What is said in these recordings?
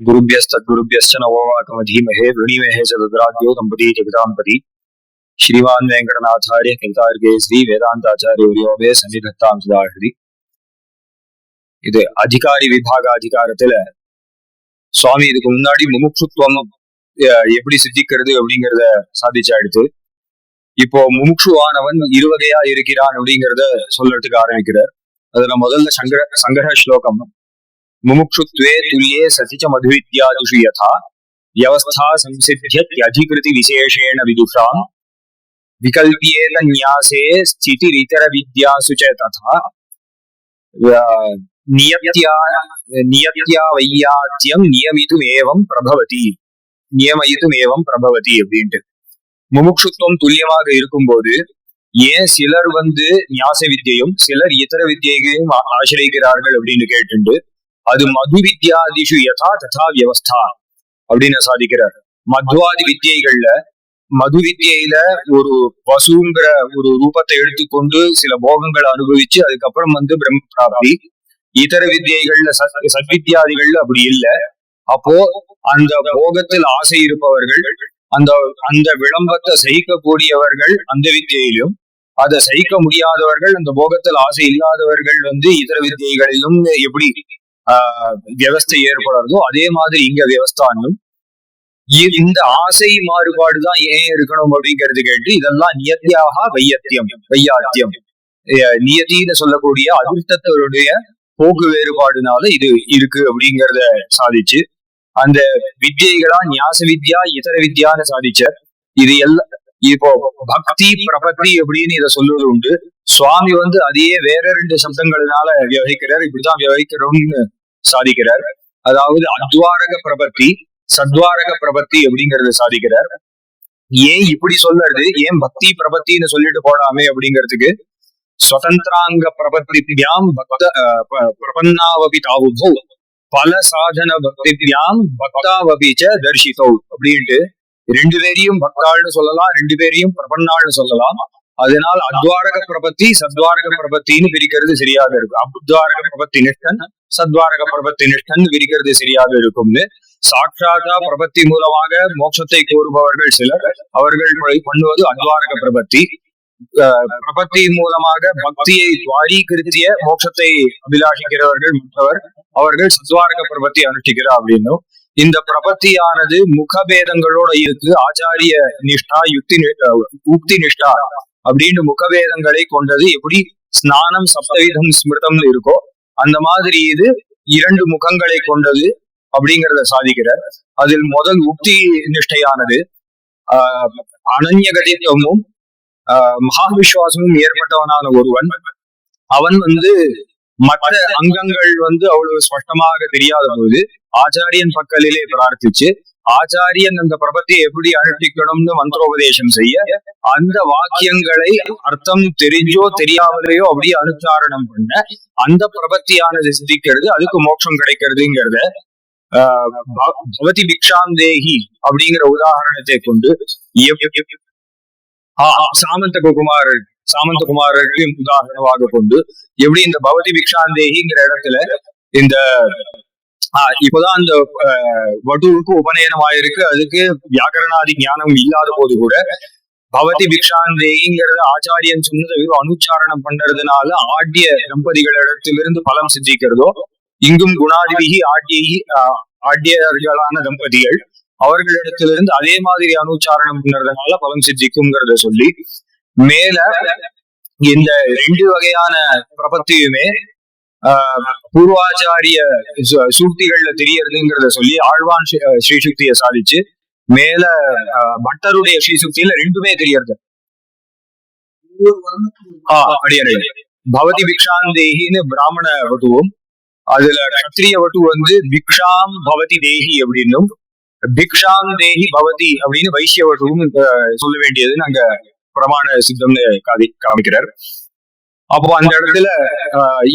गुरुभ्यस्तद्गुरुभ्यश्च नवोवाकमधीमहे वृणीमहे च रुद्राद्यो दंपती जगदांपति श्रीमान वेंकटनाथार्य कवितार्के श्री वेदांताचार्य सन्निधत्तां सुधाहृति இது அதிகாரி விபாக அதிகாரத்துல சுவாமி இதுக்கு முன்னாடி முமுட்சுத்துவம் எப்படி சித்திக்கிறது அப்படிங்கறத சாதிச்சாடுத்து. இப்போ முமுட்சுவானவன் இருவகையா இருக்கிறான் அப்படிங்கறத சொல்றதுக்கு ஆரம்பிக்கிறார். அதுல முதல்ல சங்கர ஸ்லோகம் मुमुक्षुत्वे तुल्ये सति च मधुविद्यादिषु यथा व्यवस्था संसिद्ध्यत्यधिकृति विशेषेण विदुषां विकल्प्येत न्यासे स्थितिरितर विद्यासु च तथा नियत्या वैयात्यं नियमितुमेवं प्रभवति அப்படின்ட்டு. முமுட்சுத்துவம் துல்லியமாக இருக்கும்போது ஏன் சிலர் ஞாச வித்தியையும் சிலர் இதர வித்தியைகளையும் ஆசிரியக்கிறார்கள் அப்படின்னு கேட்டு அது மது வித்யாதிஷு யதா ததா வியவஸ்தா அப்படின்னு சாதிக்கிறார். மத்வாதி வித்தியைகள்ல மது வித்தியில ஒரு வசுங்கிற ஒரு ரூபத்தை எடுத்துக்கொண்டு சில போகங்களை அனுபவிச்சு அதுக்கப்புறம் பிரம்ம பிராப்தி. இதர வித்தியைகள்ல சத்வித்யாதிகள்ல அப்படி இல்லை. அப்போ அந்த போகத்தில் ஆசை இருப்பவர்கள் அந்த அந்த விளம்பத்தை சகிக்கக்கூடியவர்கள் அந்த வித்தியிலும், அதை சகிக்க முடியாதவர்கள் அந்த போகத்தில் ஆசை இல்லாதவர்கள் இதர வித்தியைகளிலும் எப்படி வியவஸ்தை ஏற்படுறதோ அதே மாதிரி இங்க வியவஸ்தானும் இந்த ஆசை மாறுபாடுதான் ஏன் இருக்கணும் அப்படிங்கிறது கேட்டு இதெல்லாம் நியத்தியாக வையாத்தியம் நியத்தின்னு சொல்லக்கூடிய அதிர்ஷ்டத்தவருடைய போக்கு வேறுபாடுனால இது இருக்கு அப்படிங்கிறத சாதிச்சு அந்த வித்யைகளா ஞாச வித்யா இதர வித்யான்னு சாதிச்ச. இது எல்லாம் இப்போ பக்தி பிரபத்தி அப்படின்னு இதை சொல்லுவது உண்டு. சுவாமி அதையே வேற ரெண்டு சப்தங்களினால விவகிக்கிறார். இப்படிதான் விவகிக்கிறோம்னு சாதிக்கிறார். அதாவது அத்வாரக பிரபத்தி சத்வாரக பிரபத்தி அப்படிங்கறத சாதிக்கிறார். ஏன் இப்படி சொல்றது, ஏன் பக்தி பிரபத்தின்னு சொல்லிட்டு போடாமே அப்படிங்கிறதுக்கு ஸ்வதந்திராங்க பிரபத்தியாம் பிரபன்னாவபி தாவுபோ பல சாதன பக்தியாம் பக்தாவபிச்ச தர்ஷிதோ அப்படின்ட்டு ரெண்டு பேரையும் பக்தாள்னு சொல்லலாம், ரெண்டு பேரையும் பிரபன்னாள்னு சொல்லலாம். அதனால் அத்வாரக பிரபத்தி சத்வாரக பிரபத்தின்னு பிரிக்கிறது சரியாக இருக்கும். அத்வாரக பிரபத்தி நிஷ்டன் சத்வாரக பிரபத்தி நிஷ்டன் பிரிக்கிறது சரியாக இருக்கும்னு. சாட்சாத்தா பிரபத்தி மூலமாக மோட்சத்தை கோருபவர்கள் சிலர், அவர்கள் பண்ணுவது அத்வாரக பிரபத்தி. பிரபத்தி மூலமாக பக்தியை துவாரீகரித்திய மோட்சத்தை அபிலாஷிக்கிறவர்கள் மற்றவர், அவர்கள் சத்வாரக பிரபத்தி அனுஷ்டிக்கிறார் அப்படின்னும். இந்த பிரபத்தியானது முகபேதங்களோட இருக்கு. ஆச்சாரிய நிஷ்டா உக்தி நிஷ்டா அப்படின்னு முகபேதங்களை கொண்டது. எப்படி ஸ்நானம் சப்தவிதம் ஸ்மிருதம் இருக்கோ அந்த மாதிரி இது இரண்டு முகங்களை கொண்டது அப்படிங்கிறத சாதிக்கிறார். அதில் முதல் உக்தி நிஷ்டையானது அனன்யகதித்துவமும் மகாவிஸ்வாசமும் ஏற்பட்டவனான ஒருவன். அவன் மற்ற அங்கங்கள் அவ்வளவு ஸ்பஷ்டமாக தெரியாத போது ஆச்சாரியன் பக்கலிலே பிரார்த்திச்சு ஆச்சாரியன் அந்த பிரபத்தியை எப்படி அனுஷ்டிக்கணும்னு மந்திரோபதேசம் செய்ய அந்த வாக்கியங்களை அர்த்தம் தெரிஞ்சோ தெரியாமலையோ அப்படியே அனுச்சாரணம் பண்ண அந்த பிரபத்தியானது சித்திக்கிறது, அதுக்கு மோட்சம் கிடைக்கிறதுங்கிறத பவதி பிக்ஷாந்தேகி அப்படிங்கிற உதாரணத்தை கொண்டு சாமந்தகுமாரர்களையும் உதாரணமாக கொண்டு எப்படி இந்த பவதி பிக்ஷாந்தேகிங்கிற இடத்துல இந்த இப்போதான் அந்த வட்டுவுக்கு உபநயனம் ஆயிருக்கு. அதுக்கு வியாக்கரணாதி ஞானம் இல்லாத போது கூட பவதி பிக்ஷாந்தேங்கிறத ஆச்சாரியன் சொன்னதை அனுச்சாரணம் பண்றதுனால ஆட்டிய தம்பதிகளிடத்திலிருந்து பலம் சித்திக்கிறதோ, இங்கும் குணாதிபிகி ஆட்டியர்களான தம்பதிகள் அவர்களிடத்திலிருந்து அதே மாதிரி அனுச்சாரணம் பண்றதுனால பலம் சித்திக்குங்கிறத சொல்லி மேல இந்த ரெண்டு வகையான பிரபத்தியுமே பூர்வாச்சாரிய சூக்திகள்ல தெரியறதுங்கிறத சொல்லி ஆழ்வான் ஸ்ரீசுக்தியை சாதிச்சு மேல பட்டருடைய ஸ்ரீசுக்தியில ரெண்டுமே தெரியறது. அடியறை பவதி பிக்ஷாந்தேகின்னு பிராமண வட்டுவும், அதுல கத்திரிய வட்டு பிக்ஷாம் பவதி தேகி அப்படின்னும் பிக்ஷாம் தேகி பவதி அப்படின்னு வைசிய வட்டுவும் சொல்ல வேண்டியதுன்னு அங்க பிரமாண சித்தம்னு காமிக்கிறார். அப்போ அந்த இடத்துல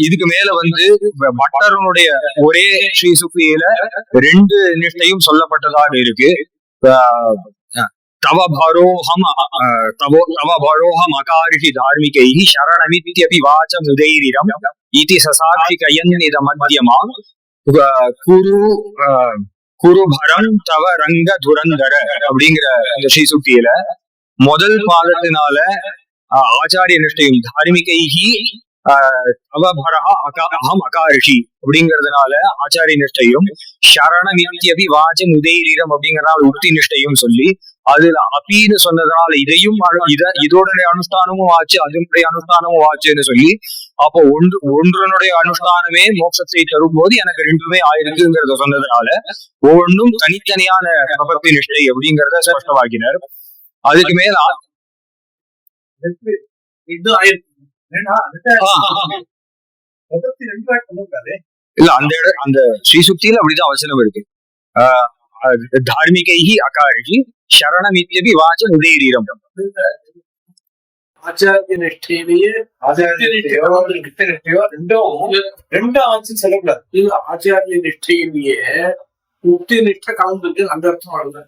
இதுக்கு மேல பட்டரனுடைய ஒரே ஸ்ரீ சுக்தியில ரெண்டு நிஷ்டையும் சொல்லப்பட்டதாக இருக்கு. தவ பரோஹம் அகாரிஷி தார்மிகை சரணமித்யபி வாசம் உதைரிரம் இதி சசாட்சி கயன்னித மத்தியமா குரு குருபரம் தவ ரங்க துரந்தர அப்படிங்கிற இந்த ஸ்ரீசுக்தியில முதல் பாதத்தினால ஆச்சாரிய நிஷ்டையும் தார்மிகைஹி அவபரஹ அகம் அகாரிஷி அப்படிங்கறதுனால ஆச்சாரிய நிஷ்டையும் சரணமித்யபி வாச்ச உதயரீரம் அப்படிங்கறதுனால உக்தி நிஷ்டையும் சொல்லி அதுல அபின்னு சொன்னதுனால இதையும் இதோடைய அனுஷ்டானமும் ஆச்சு அதனுடைய அனுஷ்டானமும் ஆச்சுன்னு சொல்லி அப்போ ஒன்றனுடைய அனுஷ்டானமே மோட்சத்தை தரும்போது எனக்கு ரெண்டுமே ஆயிருக்குங்கிறத சொன்னதுனால ஒவ்வொன்றும் தனித்தனியான பிரபத்தி நிஷ்டை அப்படிங்கறத ஸ்பஷ்டமாக்கினார். அதுக்கு மேல இல்ல அந்த ஸ்ரீசுக்தியில அப்படிதான் வசனம் இருக்கு. தார்மிகைஹி அகாரிஷி சரணமித்யபி வாச்ச உதயரீரம். ஆச்சாரிய நிஷ்டையிலேயே ரெண்டும் ஆச்சு சொல்லக்கூடாது. ஆச்சாரிய நிஷ்டையிலேயே முக்தி நிஷ்ட கலந்துட்டு அந்த அர்த்தம் ஆகுது.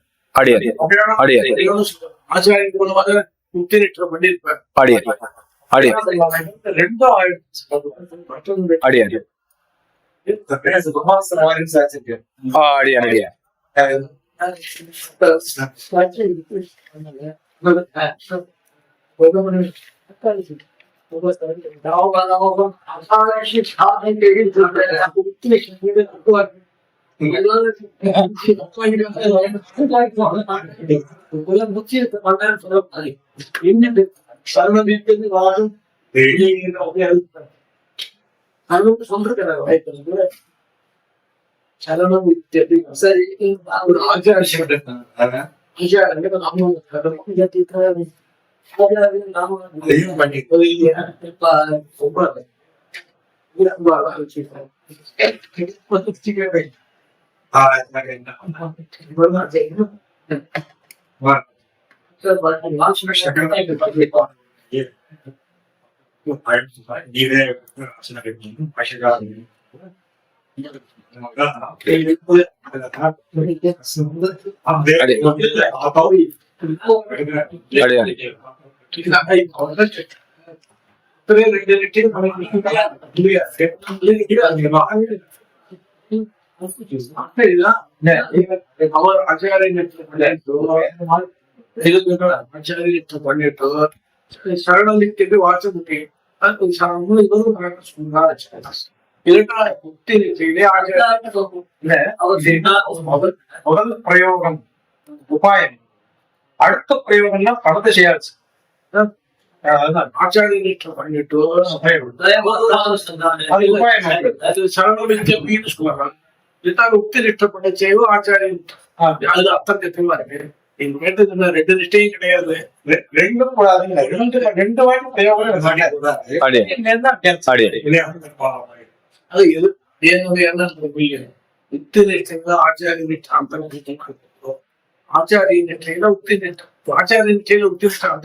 ஆச்சாரிய மூலமாக முக்தி நிஷ்டம் பண்ணிருப்பார். ரெண்டும் அவர் ஆச்சாரியத்தை பண்ணிட்டு சரணலிக்கு வாசமுட்டி முதல் பிரயோகம் உபாயம். அடுத்த பிரயோகம்னா பணத்தை செய்யாச்சு. ஆச்சாரிய பண்ணிட்டு சரணலிக்கு சொல்றாங்க. உக்தி நிஷ்ட பண்ண செய்வோ ஆச்சாரியன் அது அர்த்தம் தெளிவா இருக்கு. ரெண்டு நிஷ்டையும் கிடையாது. ரெண்டும் ரெண்டு வாய்ப்பு பிரயோகம் அது எது என்ன உக்தி நிஷ்டை ஆச்சாரிய நிஷ்டம் ஆச்சாரிய நிஷ்டையில உக்தி நிஷ்டம் ஆச்சாரிய நிஷ்டையில உக்தி நிஷ்டம்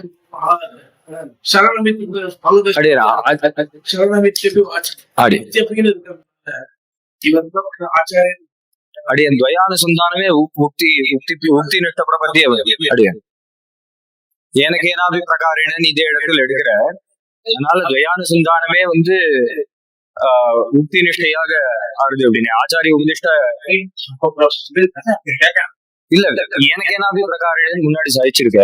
ஆச்சாரியன் அடியன் துவயானுசந்தானமே உக்தி நிஷ்ட பிரபத்தியே அடியன் எனக்கு ஏனாவது பிரகாரேன இதே இடத்துல எடுக்கிற அதனால துவயானுசந்தானமே உக்தி நிஷ்டையாக ஆறுது அப்படின்னு ஆச்சாரிய உபதிஷ்ட இல்ல எனக்கு ஏனாவது பிரகாரேன முன்னாடி சாதிச்சிருக்க.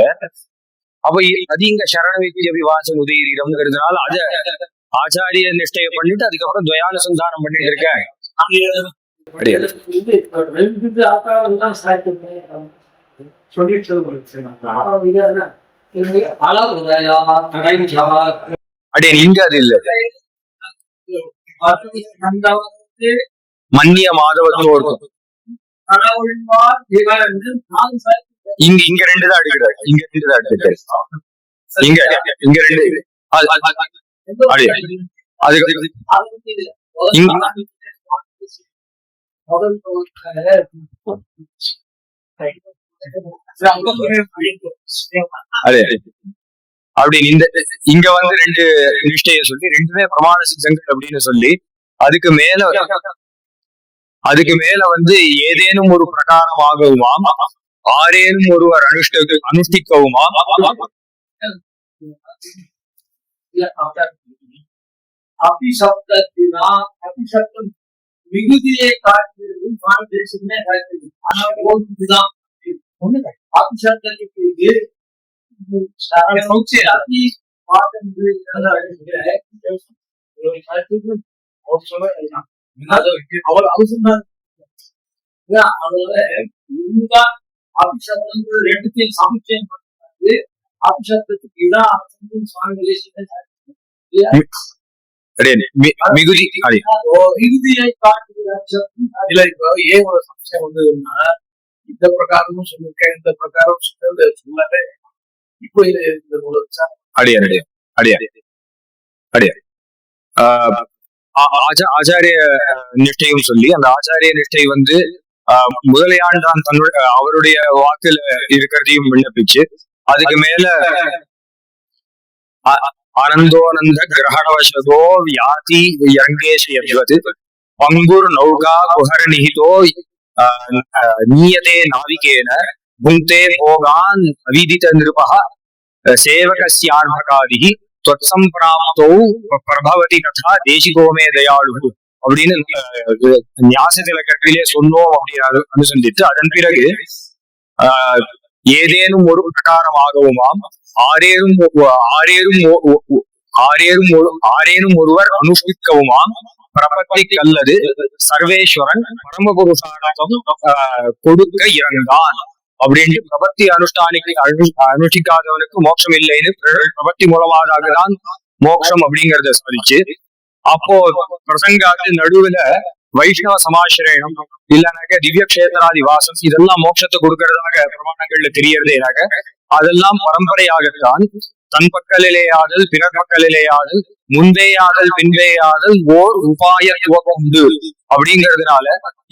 அப்ப அது இங்க சரணவித்ய விவாசம் உதயரீரம்ங்கிறதுனால அத ஆச்சாரிய நிஷ்டைய பண்ணிட்டு அதுக்கப்புறம் துவயானுசந்தானம் பண்ணிட்டு இருக்கேன். இங்க அது இல்ல மன்னிய மாதவத்தோடு இங்க ரெண்டு தான் எடுக்கிறாரு. இங்க ரெண்டு தான் எடுத்துட்டாரு. இங்க ரெண்டு அப்படின்னு இங்க ரெண்டு நிஷ்டைய சொல்லி ரெண்டுமே பிரமாண சித்தங்கள் அப்படின்னு சொல்லி அதுக்கு மேல ஏதேனும் ஒரு பிரகாரமாகவுமாம் ஆரேனும் ஒருவர் அனுஷ்டிக்கவுமாம் விகுதியை காட்டுகிறது கான்ட்ரேஷனே காட்டுது. ஆனா இதுதான் ஒண்ணு ஆபிஷாரத்துக்கு இது அதி பாடங்கள் அவர் அவசரம் அதோட இதுதான் ஆபிஷாரங்கள் ரெண்டுத்தையும் சமுச்சயம் பண்ணுறது. ஆபிஷாரத்துக்கு இதான் சுவாமி மிகுதி விகுதியை காட்டுகிறது. இல்ல இப்போ ஏன் ஒரு சம்சயம் வந்ததுன்னா இந்த பிரகாரமும் சொல்லிருக்கேன், இந்த பிரகாரம் சொன்னது சொல்லாத இப்போ இது ஆச்சாரிய நிஷ்டையும் சொல்லி அந்த ஆச்சாரிய நிஷ்டை வந்து முதலையாண்டான் தன்னுடைய அவருடைய வாக்குல இருக்கிறதையும் விண்ணப்பிச்சு அதுக்கு மேல ஆனந்தோனந்த கிரகணவசதோ வியாதி யங்கேஷ யஜ்வத் பங்குர் நௌகா குஹர நிஹிதோ நீயதே நாவிகேன புங்கே போகான் அவிதித நிருபஹ சேவகஸ்யார்பகாதிஹி त्वत्संप्राप्तौ பிரபவதி கதா தேசிகோமே தயாளு அப்படின்னு ஞாசத்தில கட்டிலே சொன்னோம் அப்படின்னு அனுசந்தித்து அதன் பிறகு ஏதேனும் ஒரு பிரகாரமாகவுமாம் ஆரேனும் ஒருவர் அனுஷ்டிக்கவுமாம் பிரபத்திக்கு அல்லது சர்வேஸ்வரன் பரமபுருஷார்த்தம் கொடுக்க இறந்தான் அப்படின்னு பிரபத்தி அனுஷ்டிக்காதவனுக்கு மோட்சம் இல்லைன்னு பிரபத்தி மூலமாகதான் மோட்சம் அப்படிங்கறத சாதிச்சு அப்போ பிரசங்காத்து நடுவுல வைஷ்ணவ சமாசிரயணம் இல்லைனாக்க திவ்ய கஷேத்திராதி வாசம் இதெல்லாம் மோட்சத்தை கொடுக்கறதாக பிரமாணங்கள்ல தெரியறதேனாக்க அதெல்லாம் பரம்பரையாகத்தான் தன் பக்கலிலேயாதல் பிறர் பக்கலிலேயாதல் முன்பேயாதல் பின்பேயாதல் ஓர் உபாயத்துவம் உண்டு அப்படிங்கிறதுனால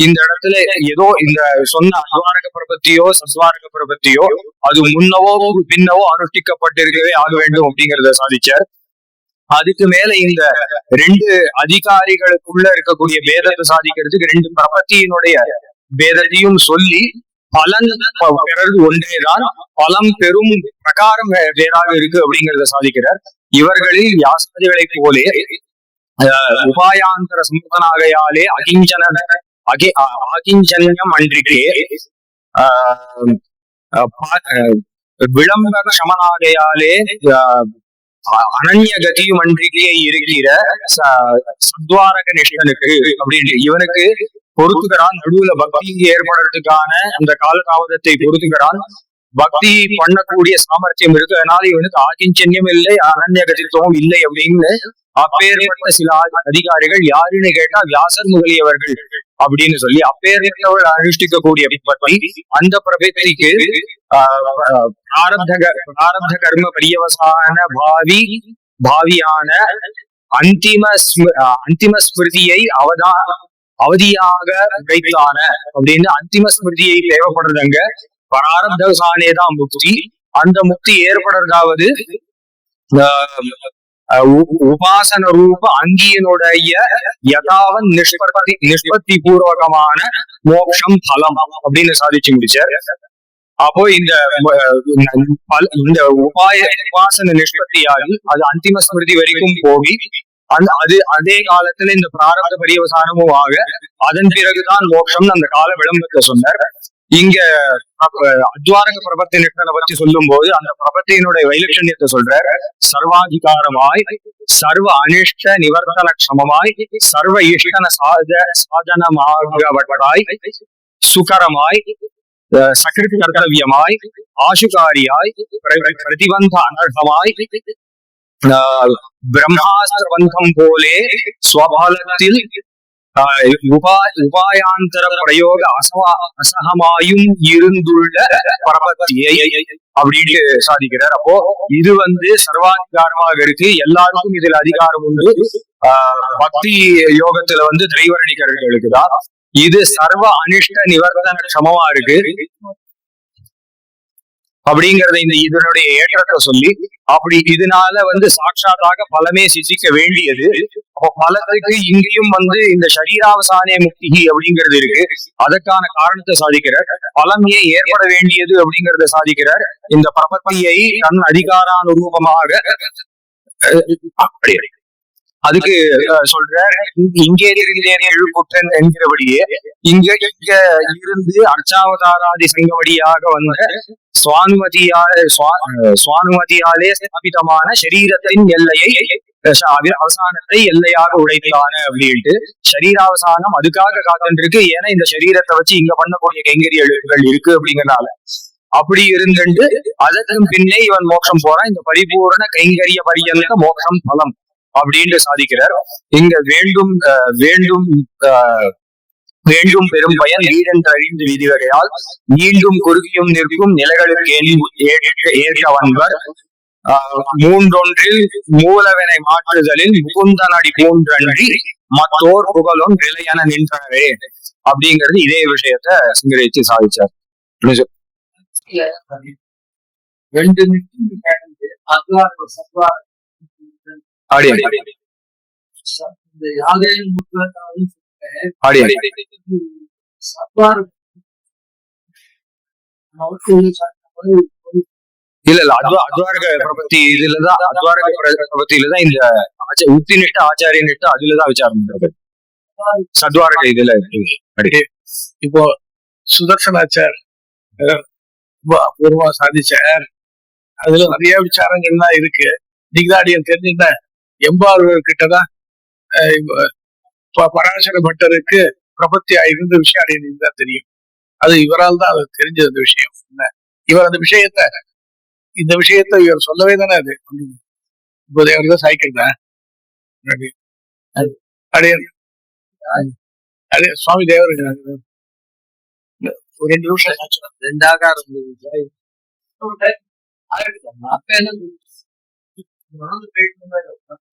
இந்த இடத்துல ஏதோ இந்த சொன்ன அத்வாரக பிரபத்தியோ சத்வாரக பிரபத்தியோ அது முன்னவோ பின்னவோ அனுஷ்டிக்கப்பட்டிருக்கவே ஆக வேண்டும் அப்படிங்கறத சாதிச்சார். அதுக்கு மேல இந்த ரெண்டு அதிகாரிகளுக்குள்ள இருக்கக்கூடிய பேதத்தை சாதிக்கிறதுக்கு ரெண்டு பிரபத்தியினுடைய பேதத்தையும் சொல்லி பலன் பெறது ஒன்றேதான் பலம் பெரும் பிரகாரம் வேறாக இருக்கு அப்படிங்கறத சாதிக்கிறார். இவர்களில் வியாசாதிகளை போலே உபாயாந்தர சம்பதனாகையாலே அகிஞ்சன்யம் அன்றிக்கே விளம்ப சமனாகையாலே அனன்ய கதியும் அன்றிக்கே இருக்கிற சத்வாரக நிஷ்டனுக்கு அப்படின்னு இவனுக்கு பொறுத்துக்கிறான். நடுவுல பக்தி ஏற்படுறதுக்கான அந்த காலதாமதத்தை பொறுத்துக்கிறான். பக்தி பண்ணக்கூடிய சாமர்த்தியம் இருக்கு, அதனால இவனுக்கு ஆகிஞ்சன்யம் இல்லை அனன்ய கதித்துவம் இல்லை அப்படின்னு அப்பேற்பட்ட சில அதிகாரிகள் யாருன்னு கேட்டா வியாசர் முதலியவர்கள் அப்படின்னு சொல்லி அப்பேற்பட்டவர்கள் அனுஷ்டிக்கக்கூடிய பக்தி அந்த பிரபத்திக்கு பிராரப்த கர்ம பரியவசான பாவியான அந்திம ஸ்மிருதியை அவதியாக உடைத்தான அப்படின்னு அந்திம ஸ்மிருதியை தேவைப்படுறதுங்க பிராரப்தவசானேதான் முக்தி. அந்த முக்தி ஏற்படுறதாவது உபாசன ரூப அங்கியனுடைய யதாவன் நிஷ்பத்தி பூர்வகமான மோட்சம் பலம் அப்படின்னு சாதிச்சு முடிச்சார். அப்போ இந்த உபாசன நிஷ்பத்தியாகி அது அந்திம ஸ்மிருதி வரைக்கும் போகி அதே காலத்துல இந்த பிராரப்த பரியவசானமும் ஆக அதன் பிறகுதான் மோட்சம் அந்த கால விளம்பரத்தை சொன்னார். இங்க அத்வாரக பிரபத்தி நிஷ்டனை பத்தி சொல்லும் போது அந்த பிரபத்தியினுடைய வைலட்சண்யத்தை சொல்றார். சர்வாதிகாரமாய் சர்வ அனிஷ்ட நிவர்த்தன க்ஷமமாய் சர்வ இஷ்டன சாதனமாகவட்டாய் சுகரமாய் சகிருத் கர்த்தவியமாய் ஆசுகாரியாய் பிரதிபந்த அனர்ஹமாய் பிரம்மாஸ்திரபந்தம் போலே ஸ்வபாலத்தில் உபாயாந்தர பிரயோக அசகமாயும் இருந்துள்ள பிரபத்தியை அப்படின்னு சாதிக்கிறார். அப்போ இது சர்வாதிகாரமாக இருக்கு, எல்லாருக்கும் இதுல அதிகாரம் உண்டு. பக்தி யோகத்துல திரைவர்ணிகர்களுக்கு தான் இது சர்வ அனிஷ்ட நிவர்த்தன க்ஷமமா இருக்கு அப்படிங்கறத இதனுடைய ஏற்றத்தை சொல்லி அப்படி இதனால சாட்சாத்தாக பலமே சிசிக்க வேண்டியது. பலத்துக்கு இங்கேயும் இந்த சரீராவசானே முக்தி அப்படிங்கிறது இருக்கு. அதற்கான காரணத்தை சாதிக்கிறார். பலம் ஏன் ஏற்பட வேண்டியது அப்படிங்கறத சாதிக்கிறார். இந்த பிரபத்தியை தன் அதிகாரானுரூபமாக அதுக்கு சொல்ற இங்கே இருந்தேன் எழுப்புற்றன் என்கிறபடியே இங்க இருந்து அர்ச்சாவதாராதி சங்கவடியாக வந்த சுவானுமதியாலே ஸ்தாபிதமான சரீரத்தின் எல்லையை அவசானத்தை எல்லையாக உடைத்தான அப்படின்ட்டு சரீராவசானம் அதுக்காக காத்துருக்கு. ஏன்னா இந்த சரீரத்தை வச்சு இங்க பண்ணக்கூடிய கைங்கரியங்கள் இருக்கு அப்படிங்கறனால அப்படி இருந்துட்டு அதற்கு பின்னே இவன் மோட்சம் போறான். இந்த பரிபூரண கைங்கரிய பரியந்த மோட்சம் பலம் அப்படின்னு சாதிக்கிறார். இங்க வேண்டும் வேண்டும் வேண்டும் பெரும் பயன் வீடென்று அறிந்து விதிவகையால் மீண்டும் குறுகியும் நிற்கும் நிலைகளுக்கு ஏற்க வந்தவர் மூன்றொன்றில் மூலவனை மாற்றுதலில் முகுந்தனடி மூன்றன்றி மத்தோர் புகழும் நிலையென நின்றனவே அப்படிங்கிறது இதே விஷயத்த சிங்கரிச்சு சாதிச்சார். இல்ல அத்வாரக பிரபத்தி இதுலதான் அத்வாரக பிரபத்தியிலதான் இந்த உத்தினிஷ்ட ஆச்சாரியனிட்டு அதுலதான் விசாரம் பண்றது. சத்வாரக இதுல இப்போ சுதர்சனாச்சார் பூர்வமா சாதிச்சார். அதுல நிறைய விசாரங்கள்லாம் இருக்கு. நீங்கதான் தெரிஞ்சுட்ட எம்பார்வர் கிட்டதான் பராசர பட்டருக்கு பிரபத்தியா இருந்த விஷயம் அடியனுக்கு தான் தெரியும். அது இவரால் தான் அது தெரிஞ்சது. அந்த விஷயம் என்ன, இவர் அந்த இந்த விஷயத்த இவர் சொல்லவே தானே அது இப்போது அவர் தான் சாய்க்கிறதா அடையன் அடைய சுவாமி தேவர் ஒரு 2 நிமிஷம் 2 ஆகாரம்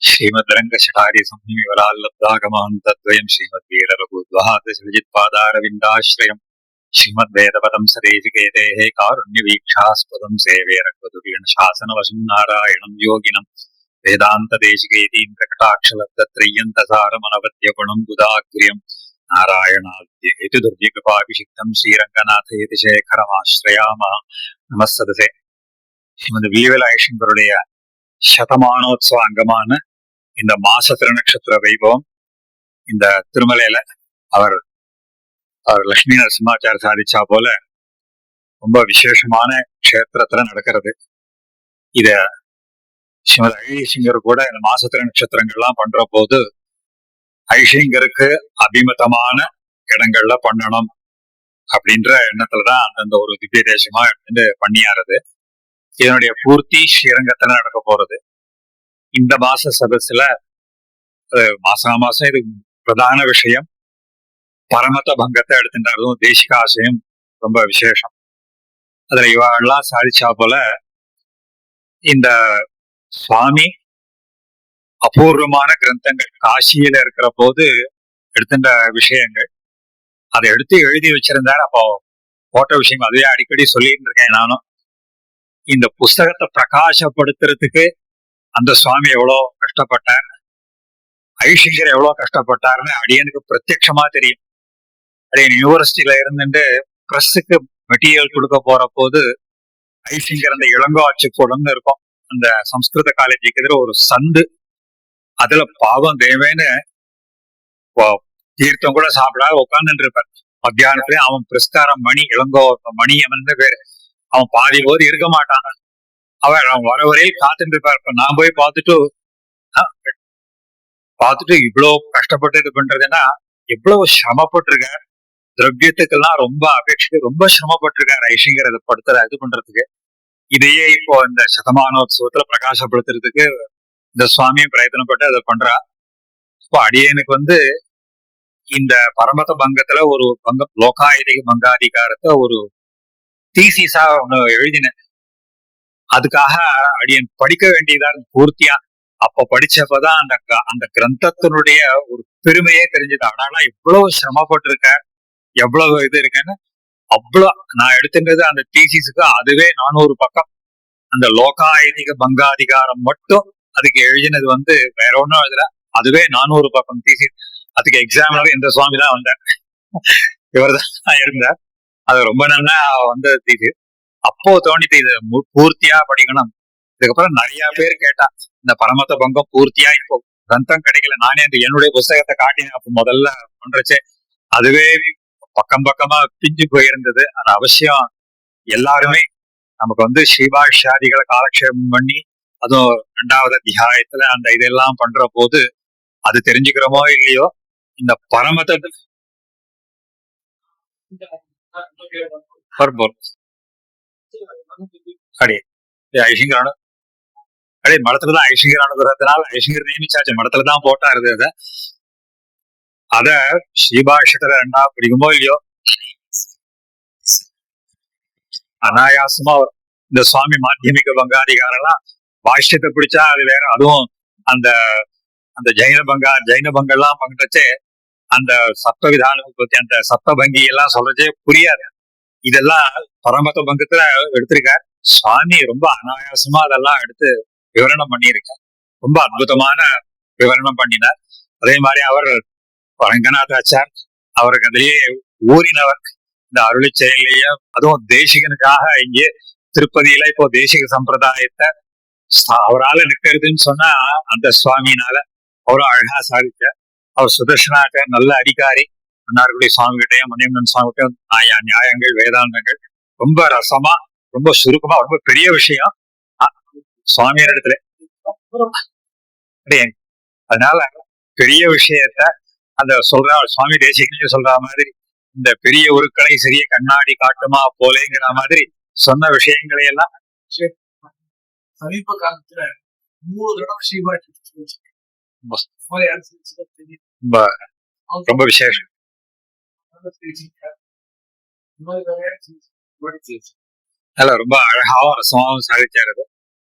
श्रीमद्रंगशठारी संहिमविवराल्लब्धागमान् तद्वयं श्रीमद्वीररघुद्वादशरजित्पादारविन्दाश्रयम् श्रीमद्वेदपदं सदेशिकेतेः कारुण्यवीक्षास्पदं सेवे रघुवीर्ण शासनवशं नारायणं योगिनं वेदान्तदेशिकेतीं प्रकटाक्षलब्धत्रय्यन्तसारमनवद्यगुणं बुधाग्र्यं नारायणाद्य दुर्जकृपाभिषिक्तं श्रीरङ्गनाथयति शेखरमाश्रयामः. நமஸ்ததே. ஸ்ரீமத் வில்லிவேலாயசங்கருடைய சதமானோத்சவ அங்கமான இந்த மாச திருநக்ஷத்திர வைபவம் இந்த திருமலையில அவர் லட்சுமி நரசிம்மாச்சார சாதிச்சா போல ரொம்ப விசேஷமான க்ஷேத்திரத்துல நடக்கிறது. இத ஸ்ரீமத் ஐஷிங்கர் கூட இந்த மாச திருநக்ஷத்திரங்கள்லாம் பண்ற போது ஐஷிங்கருக்கு அபிமதமான இடங்கள்ல பண்ணணும் அப்படின்ற எண்ணத்துலதான் அந்தந்த ஒரு திவ்ய தேசமா பண்ணியாருது. இதனுடைய பூர்த்தி ஸ்ரீரங்கத்துல நடக்க போறது. இந்த மாச சதஸ்ல மாசம் இது பிரதான விஷயம். பரமத பங்கத்தை எடுத்துட்டாலும் தேசிக ஆசையம் ரொம்ப விசேஷம். அதுல இவெல்லாம் சாதிச்சா போல இந்த சுவாமி அபூர்வமான கிரந்தங்கள் காசியில இருக்கிற போது எடுத்துட்ட விஷயங்கள் அதை எடுத்து எழுதி வச்சிருந்தார். அப்போ போட்ட விஷயம் அதுவே அடிக்கடி சொல்லிட்டு இருக்கேன் நானும். இந்த புஸ்தகத்தை பிரகாசப்படுத்துறதுக்கு அந்த சுவாமி எவ்வளவு கஷ்டப்பட்டார், ஐஷிங்கர் எவ்வளவு கஷ்டப்பட்டாருன்னு அடியனுக்கு பிரத்யட்சமா தெரியும். அடியன் யூனிவர்சிட்டியில இருந்துட்டு பிரஸுக்கு மெட்டீரியல் கொடுக்க போற போது ஐஷிங்கர் அந்த இளங்கோ அச்சுக்கூடம்னு இருக்கும், அந்த சம்ஸ்கிருத காலேஜுக்கு எதிர ஒரு சந்து. அதுல பாவம் தேவேன்னு தீர்த்தம் கூட சாப்பிடாத உட்கார்ந்துட்டு இருப்பார். மத்தியானத்துல அவன் பிரஸ்காரம் மணி இளங்கோ மணி அவன் பேரு. அவன் பாதி போது இருக்க மாட்டான். அவன் வர வரையில் காத்துட்டு இருப்பார். இப்ப நான் போய் பார்த்துட்டு இவ்வளவு கஷ்டப்பட்டு இது பண்றதுன்னா எவ்வளவு சிரமப்பட்டிருக்கார். திரவியத்துக்கெல்லாம் ரொம்ப அபேட்சித்து ரொம்ப சிரமப்பட்டிருக்காரு ஐஷிங்கர் அதை இது பண்றதுக்கு. இதையே இப்போ இந்த சதமானோத்சவத்துல பிரகாசப்படுத்துறதுக்கு இந்த சுவாமியும் பிரயத்தனப்பட்டு அதை பண்றா. இப்போ அடியனுக்கு இந்த பரமத பங்கத்துல ஒரு லோகாயுதிக பங்காதிகாரத்தை ஒரு தீசிஸா ஒண்ணு எழுதினேன். அதுக்காக அடியன் படிக்க வேண்டியதா பூர்த்தியா. அப்ப படிச்சப்பதான் அந்த கிரந்தத்தினுடைய ஒரு பெருமையே தெரிஞ்சது. ஆனா இவ்வளவு சிரமப்பட்டிருக்க, எவ்வளவு இது இருக்குன்னு அவ்வளவு நான் எடுத்துன்றது அந்த தீசிஸுக்கு அதுவே 400 பக்கம். அந்த லோகாயுதிக பங்காதிகாரம் மட்டும் அதுக்கு எழுதினது வேற ஒன்றும் எழுதல, அதுவே 400 பக்கம் தீசிஸ். அதுக்கு எக்ஸாம்ல இந்த சுவாமி தான் வந்தார், இவர் தான் இருந்தார். அது ரொம்ப நல்லா தீசிஸ். அப்போ தோணித்து இது பூர்த்தியா படிக்கணும். இதுக்கப்புறம் நிறைய பேர் கேட்டா இந்த பரமத பங்கம் பூர்த்தியா இப்போ கிரந்தம் கிடைக்கல. நானே அந்த என்னுடைய புஸ்தகத்தை காட்டினேன். அப்ப முதல்ல பண்றச்சே அதுவே பக்கம் பக்கமா பிஞ்சு போயிருந்தது. அது அவசியம் எல்லாருமே நமக்கு ஸ்ரீபாஷ்யாதிகளை காலக்ஷேபம் பண்ணி அதுவும் 2வது அத்தியாயத்துல அந்த இதெல்லாம் பண்ற போது அது தெரிஞ்சுக்கிறோமோ இல்லையோ இந்த பரமத்தை அடே ஐசிங்கரான அடே மடத்துலதான் ஐசிங்கரானுங்கிறதுனால ஐசிங்கர் நியமிச்சாச்சு, மடத்துலதான் போட்டாருது. அத ஸ்ரீபாஷ்யத்துல 2வது படிக்குமோ இல்லையோ அனாயாசமா இந்த சுவாமி மாத்தியமிக பங்காதிகாரெல்லாம் பாஷ்யத்தை பிடிச்சா அது வேற. அதுவும் அந்த அந்த ஜைன பங்கெல்லாம் பண்றச்சே அந்த சப்த விதானம் பத்தி அந்த சப்தபங்கி எல்லாம் சொல்றச்சே புரியாது. இதெல்லாம் பரமத பங்கத்துல எடுத்திருக்கார் சுவாமி. ரொம்ப அனாயாசமா அதெல்லாம் எடுத்து விவரணம் பண்ணியிருக்கார். ரொம்ப அற்புதமான விவரணம் பண்ணினார். அதே மாதிரி அவர் ரங்கநாதாச்சார் அவருக்கு அதிலேயே ஊறினவர். இந்த அருளி செயலையே அதுவும் தேசிகனுக்காக இங்கே திருப்பதியில இப்போ தேசிக சம்பிரதாயத்தை அவரால் நிற்கிறதுன்னு சொன்னா அந்த சுவாமினால அவரும் அழகா சாதிச்ச. அவர் சுதர்ஷனாட்ட நல்ல அதிகாரி. மன்னார்குடி சுவாமி கிட்டையும் மணியம்மன் சுவாமி கிட்டையும் நியாயங்கள் வேதாந்தங்கள் ரொம்ப ரசமா ரொம்ப சுருக்கமா ரொம்ப பெரிய விஷயம் சுவாமியார் இடத்துல. அதனால பெரிய விஷயத்த அந்த சொல்ற சுவாமி தேசிகனையும் சொல்ற மாதிரி இந்த பெரிய உருக்களை சிறிய கண்ணாடி காட்டுமா போலேங்கிற மாதிரி சொன்ன விஷயங்களை எல்லாம் சமீப காலத்துல 3 தடவை ஸ்ரீபாஷ்யம் ரொம்ப விசேஷம். ரொம்ப அழகாவும் ரசமாவும் சாதிச்சாரு.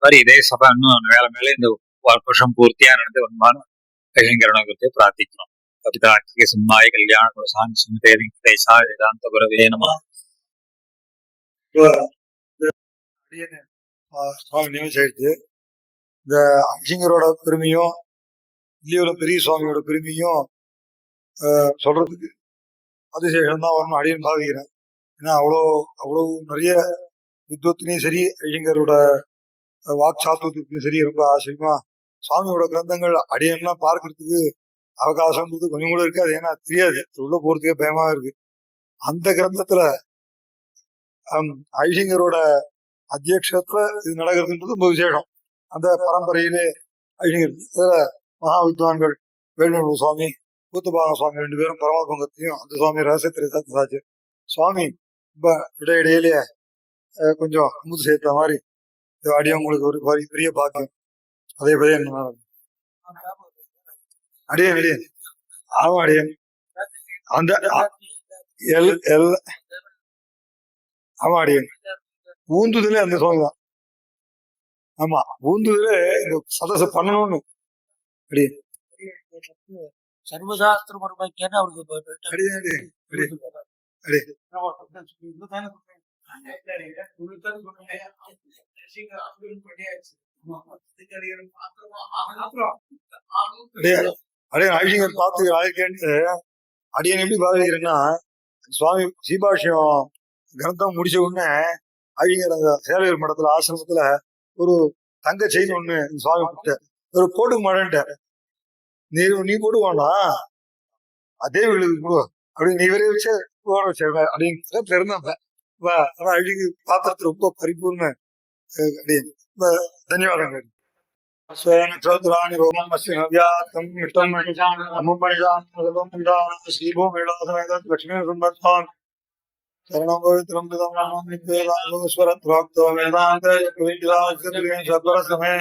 மாதிரி இதே சபை இன்னும் வேலை மேல இந்த வருஷம் பூர்த்தியா நடந்து வருமான ஐசிங்கரனை குறித்து பிரார்த்திக்கிறோம். கவிதார்த்திக சிம்மாய கல்யாண குலசாமி சுமிதே வெங்கடேசா வேதாந்த குரவே நமः. சுவாமி நியமிச்சாயிடுச்சு. இந்த ஐசிங்கரோட பெருமையும் இல்லையோட பெரிய சுவாமியோட பெருமையும் சொல்றதுக்கு அதிசேஷம் தான் வரணும் அடியன் பாவிக்கிறேன். ஏன்னா அவ்வளவு நிறைய வித்வத்திலையும் சரி ஐசிங்கரோட வாக் சாத்துவத்துக்கும் சரி ரொம்ப ஆச்சரியமா சுவாமியோட கிரந்தங்கள் அடியன்லாம் பார்க்கறதுக்கு அவகாசம்ன்றது கொஞ்சம் கூட இருக்காது. ஏன்னா தெரியாது, உள்ள போறதுக்கே பயமா இருக்கு. அந்த கிரந்தத்துல ஐசிங்கரோட அத்தியட்சத்துல இது நடக்கிறதுன்றது ரொம்ப விசேஷம். அந்த பரம்பரையிலே ஐசிங்கர் மகா வித்வான்கள் வேணுமூர் சுவாமி கூத்துபாக சுவாமி 2 பேரும் பரமாத்மங்கத்தையும் அந்த சுவாமி ரகசியத்திலே சாச்சு. சுவாமி இப்ப இடையிடையிலே கொஞ்சம் அமுது சேர்த்த மாதிரி அடியவங்களுக்கு ஒரு பெரிய பாக்கியம். அதே போல அடியன் ஆமா அடியன் அந்த ஆமா அடியன் ஊந்துதலே அந்த சுவாமி தான். ஆமா ஊந்துதலே இந்த சதச பண்ணணும்னு அடியன் சர்வசாஸ்திரம் அவருக்கு ஐசிங்கர் பார்த்து அடியன் எப்படி பாதிக்கிறேன்னா சுவாமி ஸ்ரீபாஷ்யம் கிரந்தம் முடிச்ச உடனே ஐசிங்கர் அந்த சேலையூர் மடத்துல ஆசிரமத்துல ஒரு தங்க செயின் ஒண்ணு சுவாமி ஒரு போட்டுக்க மாட்டேன்ட்ட. நீ போட்டுவானா அதே வீட்டுக்கு போடுவா அப்படின்னு இவரே வச்சு போட வச்ச அப்படின்னு தெரிந்தாப்ப அழகு பாத்திரத்து ரொம்ப பரிபூர்ண தன்யவாதங்கள். லட்சுமி சம்பத்தான் சரணம் பவித்ரம் ஸ்வரத்வாக்தோ வேதாந்த சபரசமே